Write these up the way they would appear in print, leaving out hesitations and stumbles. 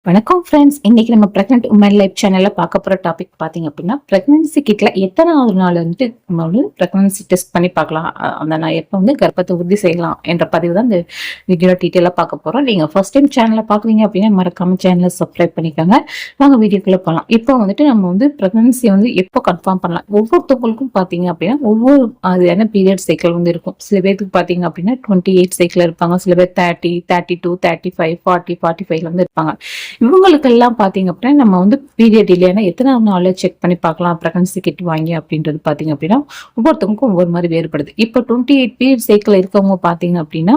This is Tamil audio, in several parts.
வணக்கம் ஃப்ரெண்ட்ஸ். இன்னைக்கு நம்ம பிரெக்னென்ட் உமன் லைஃப் சேனல்ல பார்க்க போற டாபிக் பாத்தீங்க அப்படின்னா, பிரெக்னன்சி கிட்ல எத்தனாவது நாள் வந்துட்டு நம்ம வந்து பிரெக்னன்சி டெஸ்ட் பண்ணி பார்க்கலாம், அந்த நான் எப்போ வந்து கர்ப்பத்தை உறுதி செய்யலாம் என்ற பதிவு தான் இந்த வீடியோல டீட்டெயிலா பார்க்க போறோம். நீங்க ஃபர்ஸ்ட் டைம் சேனலை பாக்குறீங்க அப்படின்னா மறக்காம சேனலை சப்ஸ்கிரைப் பண்ணிக்கோங்க. வாங்க வீடியோக்குள்ள போகலாம். இப்போ வந்துட்டு நம்ம வந்து பிரெக்னன்சி வந்து எப்போ கன்ஃபார்ம் பண்ணலாம், ஒவ்வொருத்தவங்களுக்கும் பாத்தீங்க அப்படின்னா ஒவ்வொரு அது பீரியட் சைக்கிள் வந்து இருக்கும். சில பேருக்கு பாத்தீங்க அப்படின்னா 28 சைக்கிள் இருப்பாங்க, சில பேர் 30, 32, 35, 40, 45 வந்து இருப்பாங்க. இவங்களுக்கெல்லாம் பாத்தீங்க அப்படின்னா நம்ம வந்து பீரியட் இல்லைன்னா எத்தனை நாள் செக் பண்ணி பார்க்கலாம் பிரெக்னன்சி கிட் வாங்கி அப்படின்றது பாத்தீங்க அப்படின்னா ஒவ்வொருத்தவங்களுக்கும் ஒவ்வொரு மாதிரி வேறுபடுது. இப்போ 28 பீரியட் சைக்கிள் இருக்கவங்க பாத்தீங்க அப்படின்னா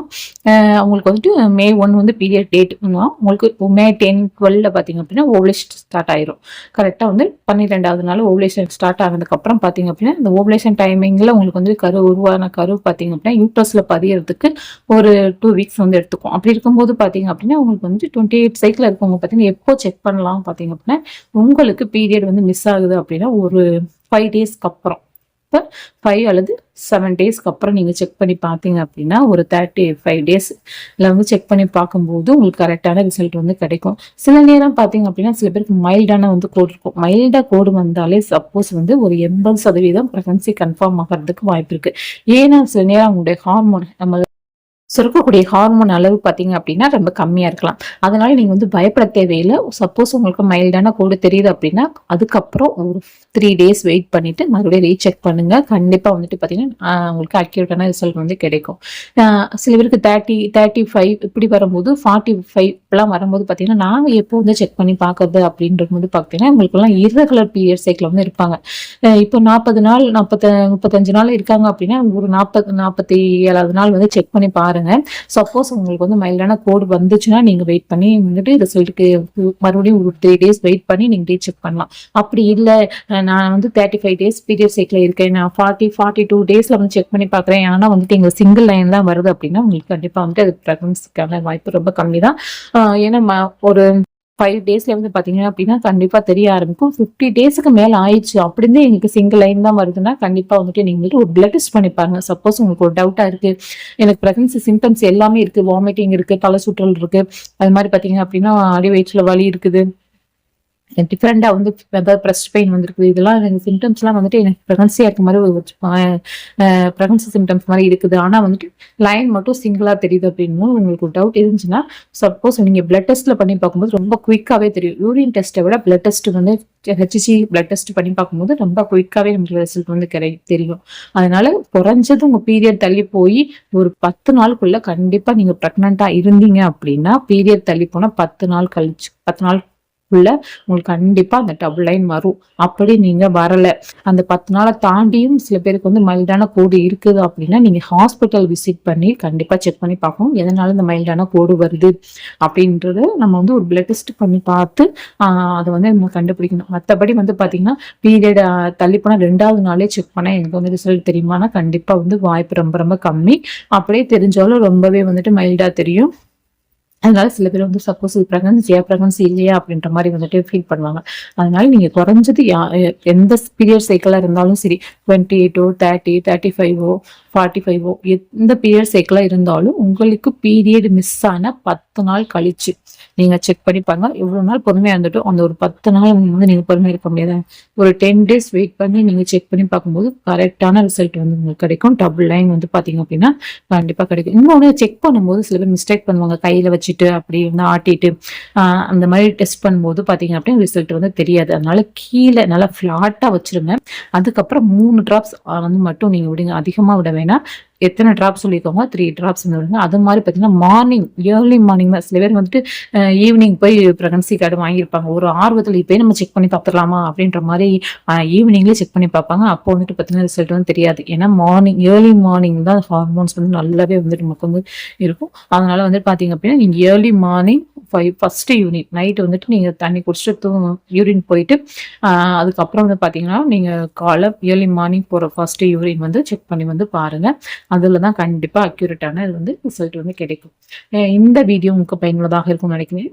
அவங்களுக்கு வந்துட்டு May 1 வந்து பீரியட் டேட், உங்களுக்கு May 10, 12 பாத்தீங்க அப்படின்னா ஓவலேஷன் ஸ்டார்ட் ஆயிரும். கரெக்டா வந்து 12வது நாள் ஓவலேஷன் ஸ்டார்ட் ஆனதுக்கு அப்புறம் பாத்தீங்க அப்படின்னா இந்த ஓவலேஷன் டைமிங்ல உங்களுக்கு வந்து உருவான கரு பாத்தீங்க அப்படின்னா யூட்ரஸ்ல பதியறதுக்கு ஒரு 2 வீக்ஸ் வந்து எடுத்துக்கும். அப்படி இருக்கும்போது பாத்தீங்க அப்படின்னா உங்களுக்கு வந்து 28 சைக்கிள் இருக்கவங்க பாத்தீங்கன்னா எப்போ செக் பண்ணலாம் பாத்தீங்க அப்படின்னா, உங்களுக்கு பீரியட் வந்து மிஸ் ஆகுது அப்படின்னா ஒரு 5 டேஸ்க்கு அப்புறம், இப்போ 5 அல்லது 7 டேஸ்க்கு அப்புறம் நீங்க செக் பண்ணி பார்த்தீங்க அப்படின்னா ஒரு 35 டேஸ்ல வந்து செக் பண்ணி பார்க்கும்போது உங்களுக்கு கரெக்டான ரிசல்ட் வந்து கிடைக்கும். சில நேரம் பார்த்தீங்க அப்படின்னா சில பேருக்கு மைல்டான வந்து கோடு இருக்கும். மைல்டா கோடு வந்தாலே சப்போஸ் வந்து ஒரு 80% பிரெக்னன்சி கன்ஃபார்ம் ஆகிறதுக்கு வாய்ப்பு இருக்கு. ஏன்னா சில நேரம் அவங்களுடைய ஹார்மோன் நம்ம சுரக்கக்கூடிய ஹார்மோன் அளவு பார்த்தீங்க அப்படின்னா ரொம்ப கம்மியா இருக்கலாம். அதனால நீங்க வந்து பயப்பட தேவையில்லை. சப்போஸ் உங்களுக்கு மைல்டான கோடு தெரியுது அப்படின்னா அதுக்கப்புறம் ஒரு 3 டேஸ் வெயிட் பண்ணிட்டு மறுபடியும் ரீசெக் பண்ணுங்க. கண்டிப்பா வந்துட்டு பாத்தீங்கன்னா உங்களுக்கு அக்யூரேட்டான ரிசல்ட் வந்து கிடைக்கும். சில பேருக்கு 30, 35 இப்படி வரும்போது 45 எல்லாம் வரும்போது பாத்தீங்கன்னா நாங்க எப்போ வந்து செக் பண்ணி பாக்குறது அப்படின்றது வந்து பாத்தீங்கன்னா உங்களுக்கு எல்லாம் இரகுலர் பீரியட் சைக்கிள் வந்து இருப்பாங்க. இப்போ 40 நாள் 35 நாள் இருக்காங்க அப்படின்னா ஒரு 47வது நாள் வந்து செக் பண்ணி பாருங்க. சப்போஸ் உங்களுக்கு வந்து மைல்டான கோடு வந்துச்சுன்னா நீங்க வெயிட் பண்ணி வந்துட்டு ரிசல்ட்டுக்கு மறுபடியும் ஒரு 3 டேஸ் வெயிட் பண்ணி நீங்க ரீசெக் பண்ணலாம். அப்படி இல்லை நான் வந்து 35 டேஸ் பீரியட் சைக்கிள் இருக்கேன், நான் 42 டேஸ்ல வந்து செக் பண்ணி பாக்குறேன், ஆனா வந்துட்டு எங்க சிங்கிள் லைன் தான் வருது அப்படின்னா உங்களுக்கு கண்டிப்பா வந்துட்டு அது பிரெக்னன்சிக்கான வாய்ப்பு ரொம்ப கம்மி தான். ஏன்னா ஒரு 5 டேஸ்ல வந்து பாத்தீங்க அப்படின்னா கண்டிப்பா தெரிய ஆரம்பிக்கும். 50 டேஸ்க்கு மேல ஆயிடுச்சு அப்படின்னு எங்களுக்கு சிங்கிள் லைன் தான் வருதுன்னா கண்டிப்பா வந்துட்டு நீங்க ஒரு பிளட் டெஸ்ட் பண்ணி பாருங்க. சப்போஸ் உங்களுக்கு ஒரு டவுட்டா இருக்கு, எனக்கு பிரெக்னன்சி சிம்டம்ஸ் எல்லாமே இருக்கு, வாமிட்டிங் இருக்கு, தலை சுற்றல் இருக்கு, அது மாதிரி பாத்தீங்க அப்படின்னா அடி வயிற்றுல வலி இருக்குது, டிஃப்ரெண்டா வந்து பிரஸ்ட் பெயின் வந்துருக்குது, இதெல்லாம் எனக்கு சிம்டம்ஸ்லாம் வந்துட்டு எனக்கு ப்ரெக்னன்சியா இருக்க மாதிரி ஒரு ப்ரெக்னன்சி சிம்டம்ஸ் மாதிரி இருக்குது, ஆனா வந்துட்டு லைன் மட்டும் சிங்கிளா தெரியுது அப்படின்னு உங்களுக்கு டவுட் இருந்துச்சுன்னா சப்போஸ் நீங்க பிளட் டெஸ்ட்ல பண்ணி பார்க்கும்போது ரொம்ப குயிக்காவே தெரியும். யூரின் டெஸ்ட்டை விட பிளட் டெஸ்ட் வந்து ஹெச்சிசி பிளட் டெஸ்ட் பண்ணி பார்க்கும்போது ரொம்ப குயிக்காவே நமக்கு ரிசல்ட் வந்து தெரியும். அதனால குறைஞ்சது உங்க பீரியட் தள்ளி போய் ஒரு 10 நாளுக்குள்ள கண்டிப்பா நீங்க பிரெக்னண்டா இருந்தீங்க அப்படின்னா பீரியட் தள்ளி போனா 10 நாள் கழிச்சு 10 நாள் உங்களுக்கு கண்டிப்பா அந்த டபுள் லைன் வரும். அப்படி நீங்க வரல, அந்த 10 நாளை தாண்டியும் சில பேருக்கு வந்து மைல்டான கோடு இருக்குது அப்படின்னா நீங்க ஹாஸ்பிட்டல் விசிட் பண்ணி கண்டிப்பா செக் பண்ணி பார்க்கணும் எதனால இந்த மைல்டான கோடு வருது அப்படின்றத நம்ம வந்து ஒரு பிளட் டெஸ்ட் பண்ணி பார்த்து அதை வந்து நம்ம கண்டுபிடிக்கணும். மற்றபடி வந்து பாத்தீங்கன்னா பீரியட் தள்ளி போனா 2வது நாளே செக் பண்ண எனக்கு வந்து ரிசல்ட் தெரியுமானா கண்டிப்பா வந்து வாய்ப்பு ரொம்ப ரொம்ப கம்மி. அப்படியே தெரிஞ்சாலும் ரொம்பவே வந்துட்டு மைல்டா தெரியும். அதனால சில பேர் வந்து சப்போஸ் பிரெக்னன்சி இல்லையா அப்படின்ற மாதிரி வந்துட்டு ஃபீல் பண்ணுவாங்க. அதனால நீங்க குறைஞ்சது எந்த பீரியட் சைக்கிளா இருந்தாலும் சரி, 28, 30, 35, 45 எந்த பீரியட் சைக்கிளா இருந்தாலும் உங்களுக்கு பீரியட் மிஸ் ஆன 10 நாள் கழிச்சு நீங்க செக் பண்ணி பாருங்க. எவ்வளவு நாள் பொறுமையா இருந்துட்டும் அந்த ஒரு 10 நாள் வந்து நீங்க பொறுமையா இருக்க முடியாது. ஒரு 10 டேஸ் வெயிட் பண்ணி நீங்க செக் பண்ணி பார்க்கும்போது கரெக்டான ரிசல்ட் வந்து உங்களுக்கு கிடைக்கும். டபுள் லைன் வந்து பாத்தீங்க அப்படின்னா கண்டிப்பா கிடைக்கும். இன்னொன்னு செக் பண்ணும்போது சில பேர் மிஸ்டேக் பண்ணுவாங்க, கையில வச்சுட்டு அப்படி வந்து ஆட்டிட்டு அந்த மாதிரி டெஸ்ட் பண்ணும்போது பாத்தீங்க அப்படின்னா ரிசல்ட் வந்து தெரியாது. அதனால கீழே நல்லா ஃபிளாட்டா வச்சிருங்க. அதுக்கப்புறம் 3 டிராப்ஸ் வந்து மட்டும் நீங்க விடுங்க, அதிகமா விட வேணாம். எத்தனை டிராப்ஸ் சொல்லிக்கோங்க, 3 டிராப்ஸ் விடுங்க. அது மாதிரி பார்த்தீங்கன்னா மார்னிங், ஏர்லி மார்னிங் தான். சில பேர் வந்துட்டு ஈவினிங் போய் பிரெக்னன்சி கார்டு வாங்கியிருப்பாங்க, ஒரு ஆர்வத்தில் இப்போயே நம்ம செக் பண்ணி பார்த்துடலாமா அப்படின்ற மாதிரி ஈவினிங்லேயே செக் பண்ணி பார்ப்பாங்க. அப்போ வந்துட்டு பார்த்தீங்கன்னா ரிசல்ட் வந்து தெரியாது. ஏன்னா மார்னிங், ஏர்லி மார்னிங் தான் ஹார்மோன்ஸ் வந்து நல்லாவே வந்துட்டு நமக்கு வந்து இருக்கும். அதனால வந்துட்டு பார்த்தீங்க அப்படின்னா நீங்கள் early morning first urine night வந்துட்டு நீங்கள் தண்ணி குடிச்சிட்டு யூரின் போயிட்டு அதுக்கப்புறம் வந்து பார்த்தீங்கன்னா நீங்கள் காலை ஏர்லி மார்னிங் போகிற ஃபர்ஸ்ட் யூரின் வந்து செக் பண்ணி வந்து பாருங்க. அதுல தான் கண்டிப்பா அக்யூரேட்டான இது வந்து ரிசல்ட் வந்து கிடைக்கும். இந்த வீடியோ உங்களுக்கு பயனுள்ளதாக இருக்கும்னு நினைக்கிறேன்.